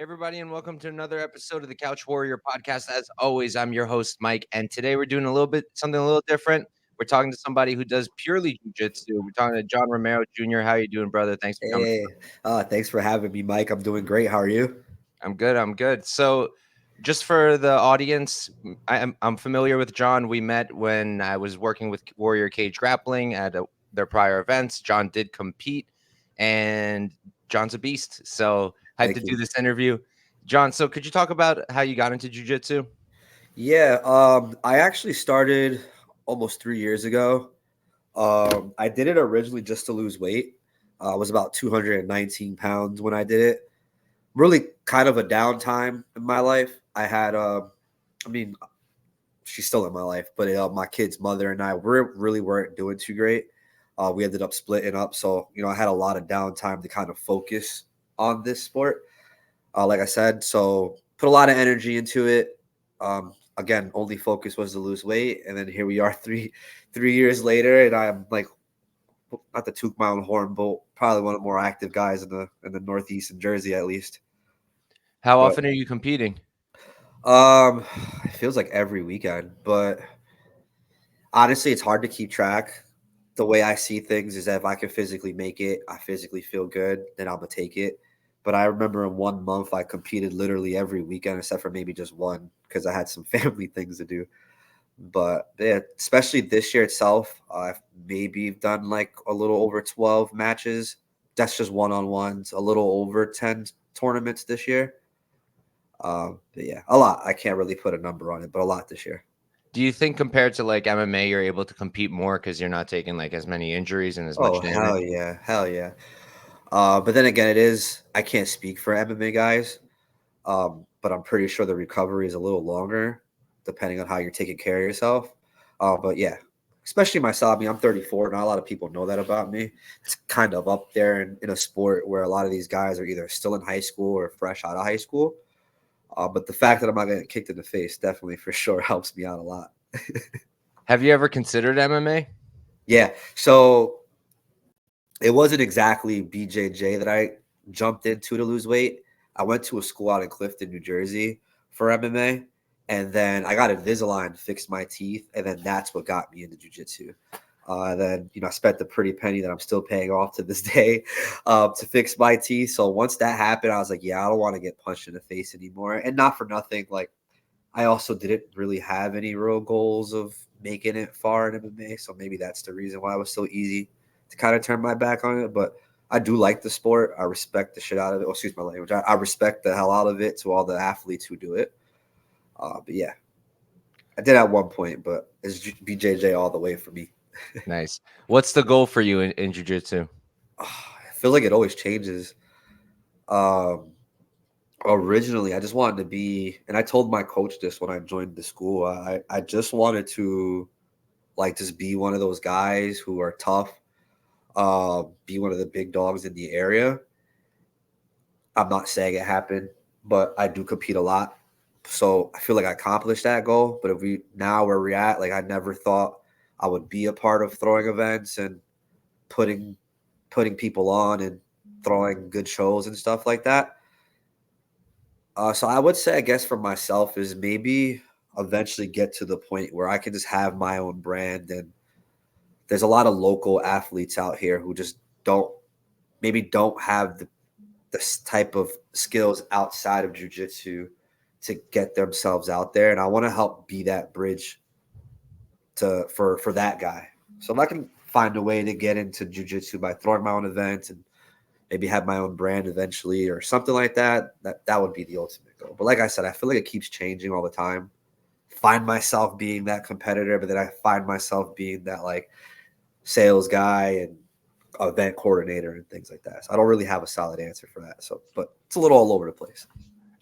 Everybody, and welcome to another episode of the Couch Warrior podcast. As always, I'm your host, Mike, and today we're doing something a little different. We're talking to somebody who does purely jujitsu. We're talking to John Romero Jr. How you doing, brother? Thanks for coming. Hey, thanks for having me, Mike. I'm doing great. How are you? I'm good. I'm good. So, just for the audience, I'm familiar with John. We met when I was working with Warrior Cage Grappling at their prior events. John did compete, and John's a beast. So, hyped to Thank do you. this interview. John, so could you talk about how you got into jujitsu? Yeah, I actually started almost 3 years ago. I did it originally just to lose weight. I was about 219 pounds when I did it. Really kind of a downtime in my life. I mean, she's still in my life, but my kid's mother and I really weren't doing too great. We ended up splitting up. So, I had a lot of downtime to kind of focus on this sport. Like I said, so put a lot of energy into it. Again, only focus was to lose weight, and then here we are three years later, and I'm like, not to toot my own horn, but probably one of the more active guys in the Northeast in Jersey at least. How But often are you competing? um, it feels like every weekend, but honestly, it's hard to keep track. The way I see things is that if I can physically make it, I physically feel good, then I'm gonna take it. But I remember in 1 month I competed literally every weekend except for maybe just one because I had some family things to do. But yeah, especially this year itself, I've maybe done like a little over 12 matches. That's just one-on-ones, a little over 10 tournaments this year. But yeah, a lot. I can't really put a number on it, but a lot this year. Do you think compared to like MMA, you're able to compete more because you're not taking like as many injuries and as much Oh, damage? hell yeah. Hell yeah. But then again, I can't speak for MMA guys, but I'm pretty sure the recovery is a little longer depending on how you're taking care of yourself. But yeah, especially myself. I mean, I'm 34. Not a lot of people know that about me. It's kind of up there in a sport where a lot of these guys are either still in high school or fresh out of high school. But the fact that I'm not getting kicked in the face definitely for sure helps me out a lot. Have you ever considered MMA? Yeah. So it wasn't exactly BJJ that I jumped into to lose weight. I went to a school out in Clifton, New Jersey for MMA. And then I got Invisalign, fixed my teeth. And then that's what got me into jujitsu. Then, I spent the pretty penny that I'm still paying off to this day to fix my teeth. So once that happened, I was like, yeah, I don't want to get punched in the face anymore. And not for nothing. Like, I also didn't really have any real goals of making it far in MMA. So maybe that's the reason why it was so easy to kind of turn my back on it. But I do like the sport. I respect the shit out of it. Oh, excuse my language. I respect the hell out of it to all the athletes who do it. But yeah, I did at one point, but it's BJJ all the way for me. Nice. What's the goal for you in jujitsu? I feel like it always changes. Um, Originally, I just wanted to be, and I told my coach this when I joined the school. I just wanted to like just be one of those guys who are tough, be one of the big dogs in the area. I'm not saying it happened, but I do compete a lot. So I feel like I accomplished that goal. But if we now where we're at, like I never thought I would be a part of throwing events and putting putting people on and throwing good shows and stuff like that. So I would say, I guess for myself is maybe eventually get to the point where I can just have my own brand. And there's a lot of local athletes out here who just don't have this type of skills outside of jujitsu to get themselves out there. And I want to help be that bridge for that guy. So if I can find a way to get into jujitsu by throwing my own events and maybe have my own brand eventually or something like that, that would be the ultimate goal. But like I said, I feel like it keeps changing all the time. Find myself being that competitor, but then I find myself being that like sales guy and event coordinator and things like that. So I don't really have a solid answer for that. So, but it's a little all over the place.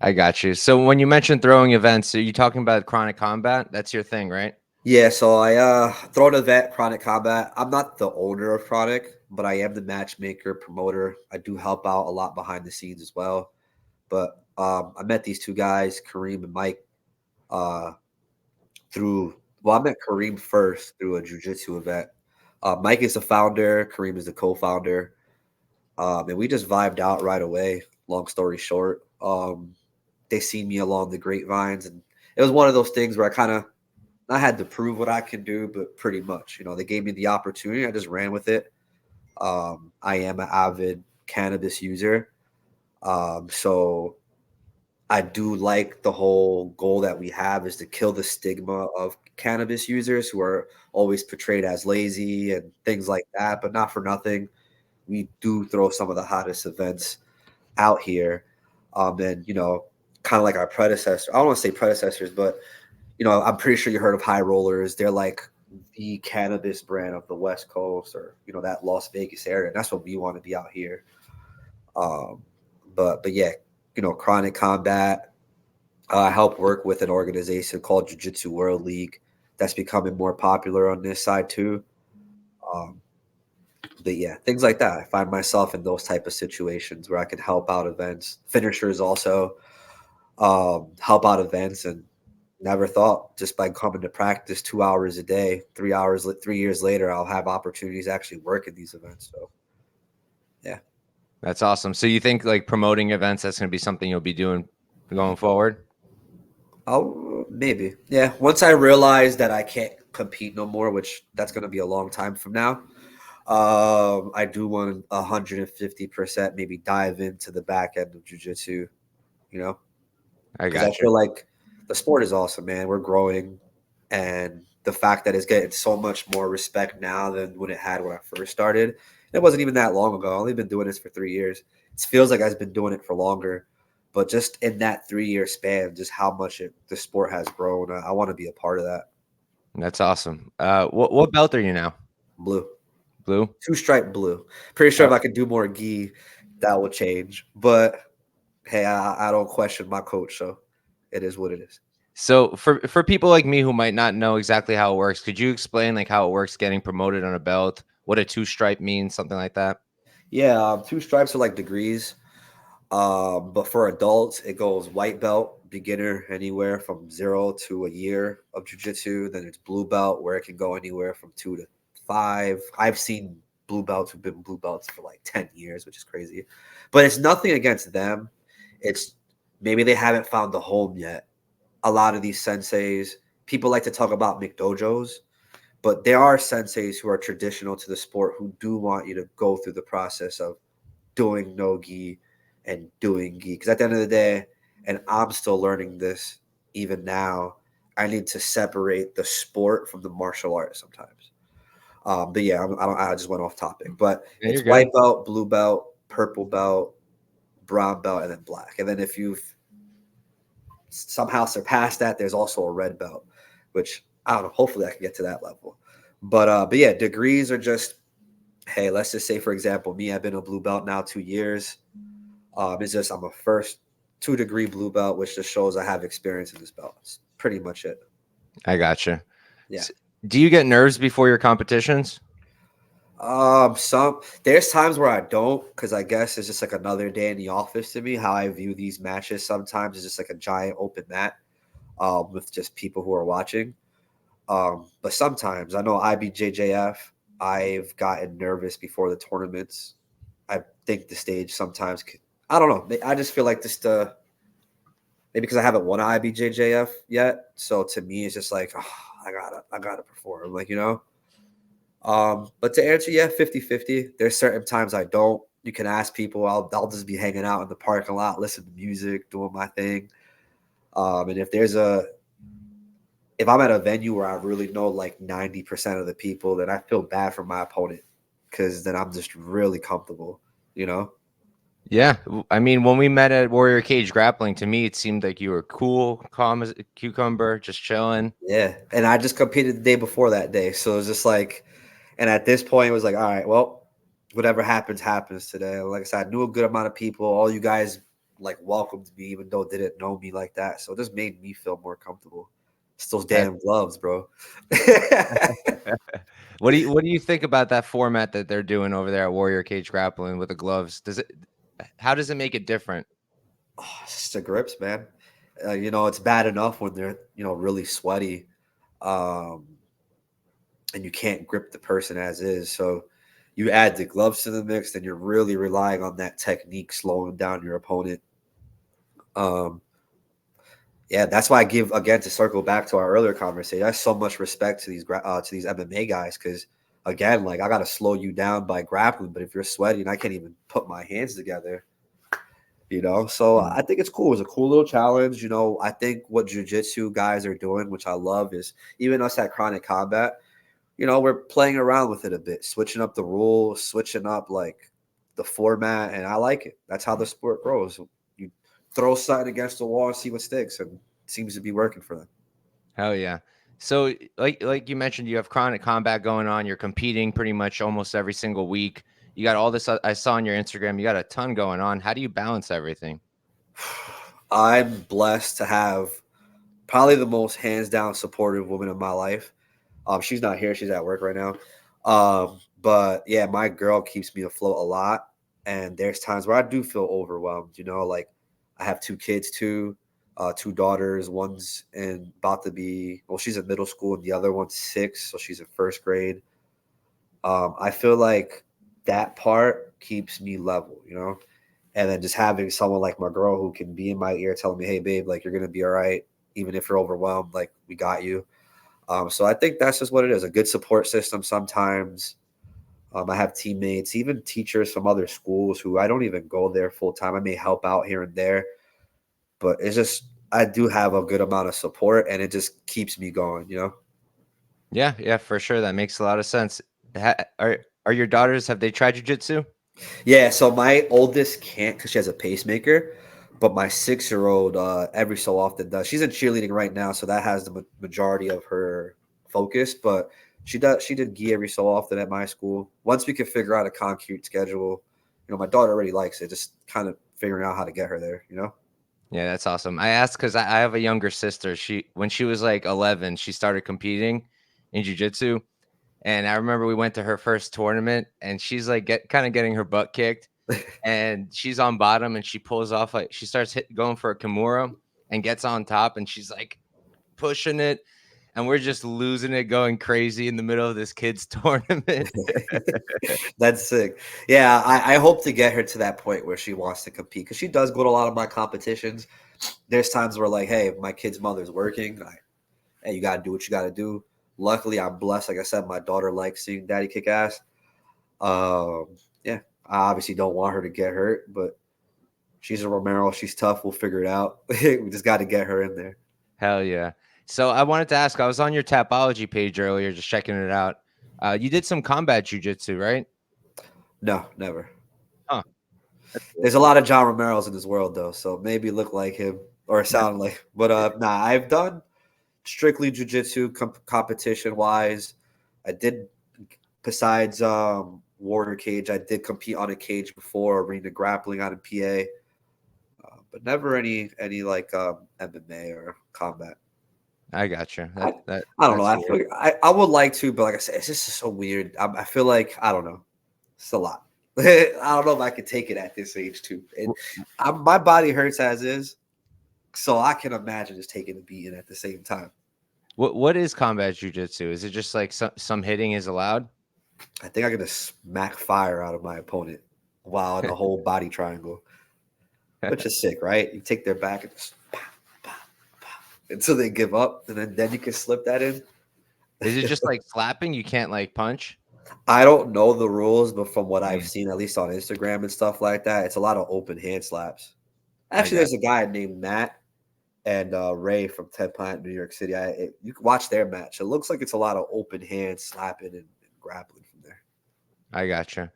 I got you. So when you mentioned throwing events, are you talking about Chronic Combat? That's your thing, right? Yeah, so I throw an event, Chronic Combat. I'm not the owner of Chronic, but I am the matchmaker, promoter. I do help out a lot behind the scenes as well. But I met these two guys, Kareem and Mike, uh, through. Well, I met Kareem first through a jujitsu event. Mike is the founder. Kareem is the co-founder, and we just vibed out right away. long story short. They seen me along the grapevines, and it was one of those things where I kind of I had to prove what I can do, but pretty much, they gave me the opportunity. I just ran with it. I am an avid cannabis user, so I do like the whole goal that we have is to kill the stigma of cannabis users who are always portrayed as lazy and things like that. But not for nothing, we do throw some of the hottest events out here. And kind of like our predecessor. I don't want to say predecessors, but I'm pretty sure you heard of High Rollers. They're like the cannabis brand of the West Coast, or that Las Vegas area. And that's what we want to be out here. Um, but yeah, Chronic Combat. I help work with an organization called Jiu-Jitsu World League that's becoming more popular on this side too. Um, but yeah, things like that. I find myself in those type of situations where I can help out events, finishers also, help out events, and never thought just by coming to practice 2 hours a day, 3 hours, 3 years later, I'll have opportunities to actually work in these events. So yeah. That's awesome. So you think like promoting events, that's going to be something you'll be doing going forward? Oh, maybe. Yeah. Once I realize that I can't compete no more, which that's going to be a long time from now, I do want 150% maybe dive into the back end of jujitsu, you know, I because I got you. feel like the sport is awesome, man. We're growing, and the fact that it's getting so much more respect now than when it had when I first started. It wasn't even that long ago. I've only been doing this for 3 years. It feels like I've been doing it for longer, but just in that 3 year span, just how much the sport has grown. I want to be a part of that. That's awesome. What belt are you now? Blue, Blue? 2 stripe blue. Pretty sure Oh. if I could do more gi, that will change. But hey, I don't question my coach, so it is what it is. So for people like me who might not know exactly how it works, could you explain like how it works getting promoted on a belt? What a two stripe means, something like that? Yeah, 2 stripes are like degrees. But for adults, it goes white belt, beginner, anywhere from 0 to a year of jujitsu. Then it's blue belt, where it can go anywhere from 2 to 5. I've seen blue belts who've been blue belts for like 10 years, which is crazy. But it's nothing against them. It's maybe they haven't found the home yet. A lot of these senseis, people like to talk about McDojos, but there are senseis who are traditional to the sport who do want you to go through the process of doing no gi and doing gi. Because at the end of the day, and I'm still learning this even now, I need to separate the sport from the martial art sometimes. But yeah, I just went off topic. But Yeah, it's you're good. white belt, blue belt, purple belt, brown belt, and then black. And then if you've somehow surpassed that, there's also a red belt, which I don't know. Hopefully, I can get to that level. But yeah, degrees are just, hey, let's just say for example, me, I've been a blue belt now 2 years. It's just I'm a first 2 degree blue belt, which just shows I have experience in this belt. It's pretty much it. I got you. Yeah. Do you get nerves before your competitions? Some there's times where I don't, because I guess it's just like another day in the office to me. How I view these matches sometimes is just like a giant open mat, with just people who are watching. But sometimes I know IBJJF, I've gotten nervous before the tournaments. I think the stage sometimes, I don't know. I just feel like this maybe because I haven't won IBJJF yet. So to me, it's just like, oh, I gotta perform, like. But to answer, yeah, 50-50. There's certain times I don't. You can ask people. I'll just be hanging out in the parking lot, listening to music, doing my thing. And if I'm at a venue where I really know like 90% of the people, then I feel bad for my opponent, because then I'm just really comfortable. Yeah. I mean, when we met at Warrior Cage Grappling, to me, it seemed like you were cool, calm as a cucumber, just chilling. Yeah. And I just competed the day before that day. So it was just like, and at this point, it was like, all right, well, whatever happens, happens today. Like I said, I knew a good amount of people. All you guys like welcomed me, even though didn't know me like that. So it just made me feel more comfortable. It's those That- damn gloves, bro. what do you think about that format that they're doing over there at Warrior Cage Grappling with the gloves? How does it make it different? Oh, it's just the grips, man. It's bad enough when they're, really sweaty, um, and you can't grip the person as is. So You add the gloves to the mix, then you're really relying on that technique, slowing down your opponent. Um, yeah, that's why I give again to circle back to our earlier conversation. I have so much respect to these MMA guys because again, like I got to slow you down by grappling, but if you're sweating, I can't even put my hands together. So Mm. I think it's cool. It's a cool little challenge. I think what jujitsu guys are doing, which I love, is even us at Chronic Combat. We're playing around with it a bit, switching up the rules, switching up like the format, and I like it. That's how the sport grows. You throw something against the wall and see what sticks, and it seems to be working for them. Hell yeah. So like you mentioned, you have Chronic Combat going on. You're competing pretty much almost every single week. You got all this. I saw on your Instagram. You got a ton going on. How do you balance everything? I'm blessed to have probably the most hands down supportive woman in my life. She's not here; she's at work right now. But yeah, my girl keeps me afloat a lot, and there's times where I do feel overwhelmed. Like I have two kids too, two daughters. One's in about to be she's in middle school, and the other one's 6, so she's in first grade. I feel like that part keeps me level. And then just having someone like my girl who can be in my ear telling me, "Hey, babe, like you're gonna be all right, even if you're overwhelmed. Like we got you." So I think that's just what it is. A good support system. Sometimes I have teammates, even teachers from other schools who I don't even go there full time. I may help out here and there, but it's just I do have a good amount of support, and it just keeps me going. Yeah, yeah, for sure. That makes a lot of sense. Are your daughters? Have they tried jujitsu? Yeah, so my oldest can't because she has a pacemaker, but my 6-year-old every so often does. She's in cheerleading right now, so that has the majority of her focus. But she did gi every so often at my school. Once we could figure out a concrete schedule, my daughter already likes it. Just kind of figuring out how to get her there. Yeah, that's awesome. I asked because I have a younger sister. When she was like 11, she started competing in jujitsu, and I remember we went to her first tournament, and she's like kind of getting her butt kicked, and she's on bottom, and she pulls off like she starts going for a kimura and gets on top, and she's like pushing it, and we're just losing it, going crazy in the middle of this kids tournament. That's sick. Yeah, I hope to get her to that point where she wants to compete because she does go to a lot of my competitions. There's times where like, hey, my kid's mother's working. Hey, you got to do what you got to do. Luckily, I'm blessed. Like I said, my daughter likes seeing daddy kick ass. Um, yeah, I obviously don't want her to get hurt, but she's a Romero. She's tough. We'll figure it out. We just got to get her in there. Hell yeah. So I wanted to ask, I was on your Tapology page earlier, just checking it out. You did some combat jujitsu, right? No, never. Huh. That's cool. There's a lot of John Romeros in this world, though, so maybe look like him or sound like. But nah, I've done strictly jujitsu competition wise. I did besides Warrior Cage. I did compete on a cage before arena grappling out in PA. But never any like MMA or combat. I got you. I, That I don't know. that's I cool. feel like I would like to, but like I said, it's just so weird. I feel like I don't know. It's a lot. I don't know if I could take it at this age too. My body hurts as is, so I can imagine just taking a beating at the same time. What is combat jujitsu? Is it just like some hitting is allowed? I think I'm gonna smack fire out of my opponent while in a whole body triangle, which is sick, right? You take their back and just pow, pow, pow, until they give up, and then you can slip that in. Is it just like slapping? You can't like punch? I don't know the rules, but from what I've Mm, seen, at least on Instagram and stuff like that, it's a lot of open hand slaps. I Actually, got there's a guy named Matt and Ray from Ted Plant, New York City. You can watch their match. It looks like it's a lot of open hand slapping and grappling from there. I got you. Yeah.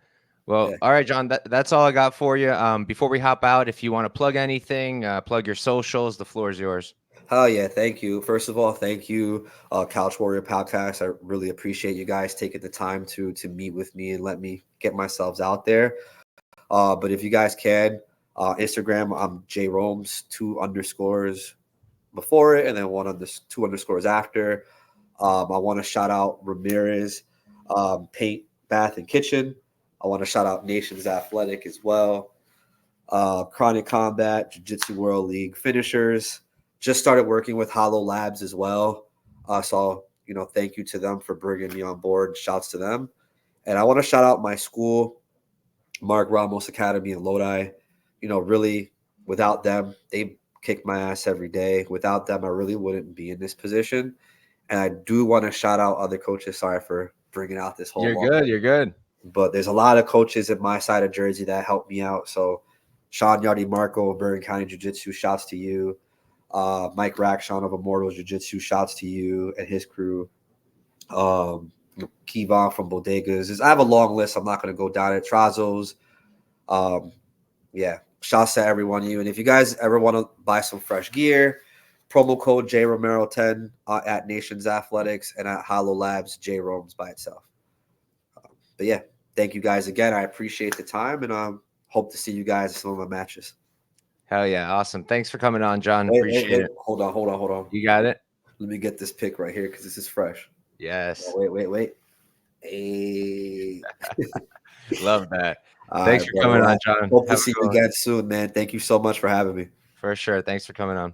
Well, all right, John. That's all I got for you. Before we hop out, if you want to plug anything, plug your socials. The floor is yours. Hell yeah, thank you. First of all, thank you, Couch Warrior Podcast. I really appreciate you guys taking the time to meet with me and let me get myself out there. But if you guys can, Instagram, I'm JRomes, 2 underscores before it, and then 2 underscores after. I want to shout out Ramirez, Paint, Bath, and Kitchen. I want to shout out Nations Athletic as well. Chronic Combat, Jiu Jitsu World League finishers. Just started working with Hollow Labs as well. So, thank you to them for bringing me on board. Shouts to them. And I want to shout out my school, Mark Ramos Academy in Lodi. Really, without them, they kick my ass every day. Without them, I really wouldn't be in this position. And I do want to shout out other coaches. Sorry for bringing out this whole You're long, good. You're good. but there's a lot of coaches in my side of Jersey that helped me out. So Sean Yardi Marco, Bergen County Jiu Jitsu, shouts to you. Mike Rackshon of Immortals Jiu Jitsu, shouts to you and his crew. Kevon from Bodegas. I have a long list. I'm not going to go down it. Trazos. Um, yeah, shouts to everyone. You and if you guys ever want to buy some fresh gear, promo code JRomero10 at Nations Athletics and at Hollow Labs JRomes by itself. But yeah, thank you guys again. I appreciate the time and hope to see you guys in some of my matches. Hell yeah, awesome. Thanks for coming on, John. Wait. Appreciate it. Hold on. You got it. Let me get this pic right here because this is fresh. Yes. Wait. Hey. Love that. All Thanks right, for brother. coming Well, on, John. hope to Have a see good you one. again soon, man. Thank you so much for having me. For sure. Thanks for coming on.